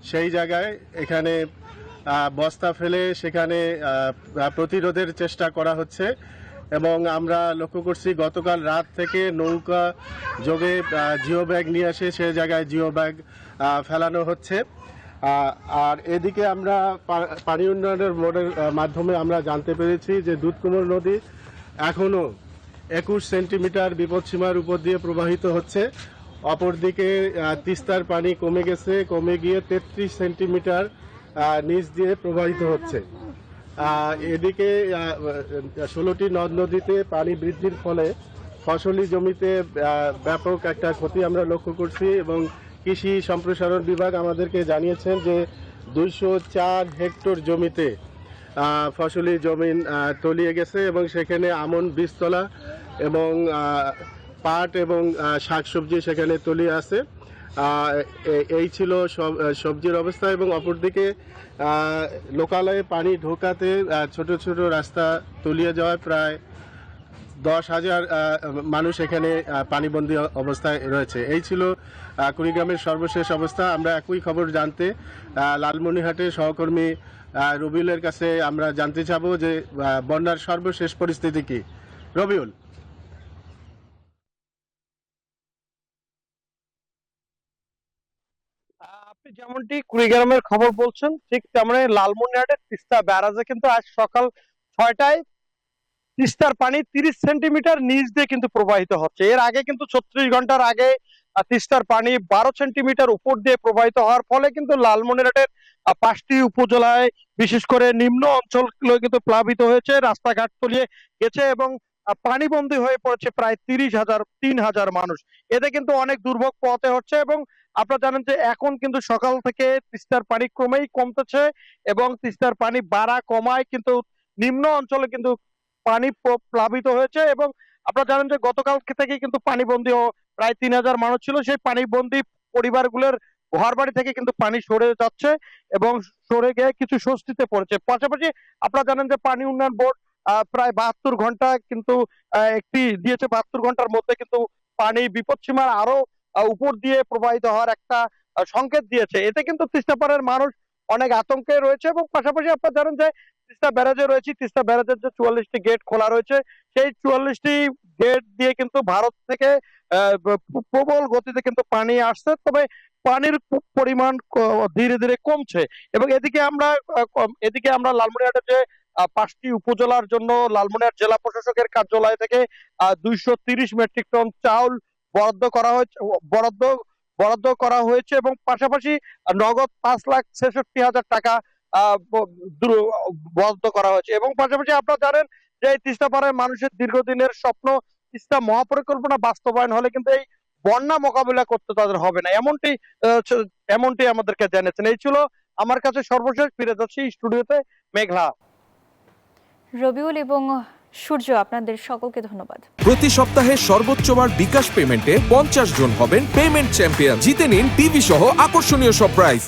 সেই জায়গায় এখানে বস্তা ফেলে সেখানে প্রতিরোধের চেষ্টা করা হচ্ছে এবং আমরা লক্ষ্য করছি গতকাল রাত থেকে নৌকা যোগে জিও ব্যাগ নিয়ে আসে সে জায়গায় জিও ব্যাগ ফেলানো হচ্ছে। আর এদিকে আমরা পানি উন্নয়নের বোর্ডের মাধ্যমে আমরা জানতে পেরেছি যে দুধকুমোর নদী এখনও 21 সেন্টিমিটার বিপদসীমার উপর দিয়ে প্রবাহিত হচ্ছে। অপরদিকে তিস্তার পানি কমে গিয়ে 33 সেন্টিমিটার নিচ দিয়ে প্রবাহিত হচ্ছে। এদিকে 16টি নদ নদীতে পানি বৃদ্ধির ফলে ফসলি জমিতে ব্যাপক একটা ক্ষতি আমরা লক্ষ্য করছি এবং কৃষি সম্প্রসারণ বিভাগ আমাদেরকে জানিয়েছেন যে 204 হেক্টর জমিতে ফসলি জমিন তলিয়ে গেছে এবং সেখানে আমন বীজতলা এবং পাট এবং শাকসবজি সেখানে তলিয়ে আছে। এই ছিল সবজির অবস্থা এবং অপরদিকে লোকালয়ে পানি ঢোকাতে ছোট ছোট রাস্তা তলিয়ে যাওয়ায় প্রায় 10,000 মানুষ এখানে পানিবন্দী অবস্থায় রয়েছে। এই ছিল কুড়িগ্রামের সর্বশেষ অবস্থা। আমরা একই খবর জানতে লালমনিরহাটের সহকর্মী রবিউলের কাছে আমরা জানতে চাবো যে বন্যার সর্বশেষ পরিস্থিতি কি। রবিউল। আপনি যেমনটি কুড়িগ্রামের খবর বলছেন ঠিক তেমনি লালমনিরহাটের তিস্তা ব্যারাজে কিন্তু আজ সকাল 6টায় তিস্তার পানি 30 সেন্টিমিটার নিচ দিয়ে কিন্তু প্রবাহিত হচ্ছে। এর আগে কিন্তু 36 ঘন্টার আগে তিস্তার পানি 12 সেন্টিমিটার উপর দিয়ে প্রবাহিত হওয়ার ফলে কিন্তু লালমনিরহাটের 5টি উপজেলায় বিশেষ করে নিম্ন অঞ্চলগুলো কিন্তু প্লাবিত হয়েছে, রাস্তাঘাট তলিয়ে গেছে এবং পানিবন্দী হয়ে পড়েছে প্রায় 3,000 মানুষ। এতে কিন্তু অনেক দুর্ভোগ পোহাতে হচ্ছে এবং আপনারা জানেন যে এখন কিন্তু সকাল থেকে তিস্তার পানি ক্রমেই কমতেছে এবং তিস্তার পানি বাড়া কমায় কিন্তু নিম্ন অঞ্চলে কিন্তু পানি প্লাবিত হয়েছে এবং আপনারা জানেন যে গতকাল থেকে কিন্তু পানিবন্দী প্রায় 3,000 মানুষ ছিল। সেই পানিবন্দী পরিবারগুলোর ঘর বাড়ি থেকে কিন্তু পানি সরে যাচ্ছে এবং সরে গিয়ে কিছু স্বস্তিতে পড়েছে। পাশাপাশি আপনারা জানেন যে পানি উন্নয়ন বোর্ড প্রায় 72 ঘন্টা কিন্তু একটি দিয়েছে, 72 ঘন্টার মধ্যে কিন্তু পানি বিপদসীমার আরো উপর দিয়ে প্রবাহিত হওয়ার একটা সংকেত দিয়েছে। এতে কিন্তু তিস্তা পাড়ের মানুষ অনেক আতঙ্কে রয়েছে এবং পাশাপাশি আপনারা জানেন যে তিস্তা ব্যারাজে রয়েছে, তিস্তা ব্যারাজের যে 44টি গেট খোলা রয়েছে সেই 44টি গেট দিয়ে কিন্তু ভারত থেকে প্রবল গতিতে কিন্তু পানি আসছে, তবে পানির পরিমাণ ধীরে ধীরে কমছে এবং এদিকে আমরা লালমনিরহাটের যে 5টি উপজেলার জন্য লালমনিরহাট জেলা প্রশাসকের কার্যালয় থেকে 230 মেট্রিক টন চাউল বরাদ্দ করা হয়েছে এবং পাশাপাশি নগদ 5,66,000 টাকা বরাদ্দ করা হয়েছে এবং পাশাপাশি আপনারা জানেন যে এই তিস্তা পাড়ার মানুষের দীর্ঘদিনের স্বপ্ন তিস্তা মহাপরিকল্পনা বাস্তবায়ন হলে কিন্তু এই বন্যা মোকাবিলা করতে তাদের হবে না, এমনটি আমাদেরকে জানিয়েছেন। এই ছিল আমার কাছে সর্বশেষ। ফিরে যাচ্ছি স্টুডিওতে মেঘলা। রবিউল এবং সূর্য, আপনাদের সকলকে ধন্যবাদ। প্রতি সপ্তাহে সর্বোচ্চ বার বিকাশ পেমেন্টে 50 জন হবেন পেমেন্ট চ্যাম্পিয়ন। জিতে নিন টিভি সহ আকর্ষণীয় সব প্রাইজ।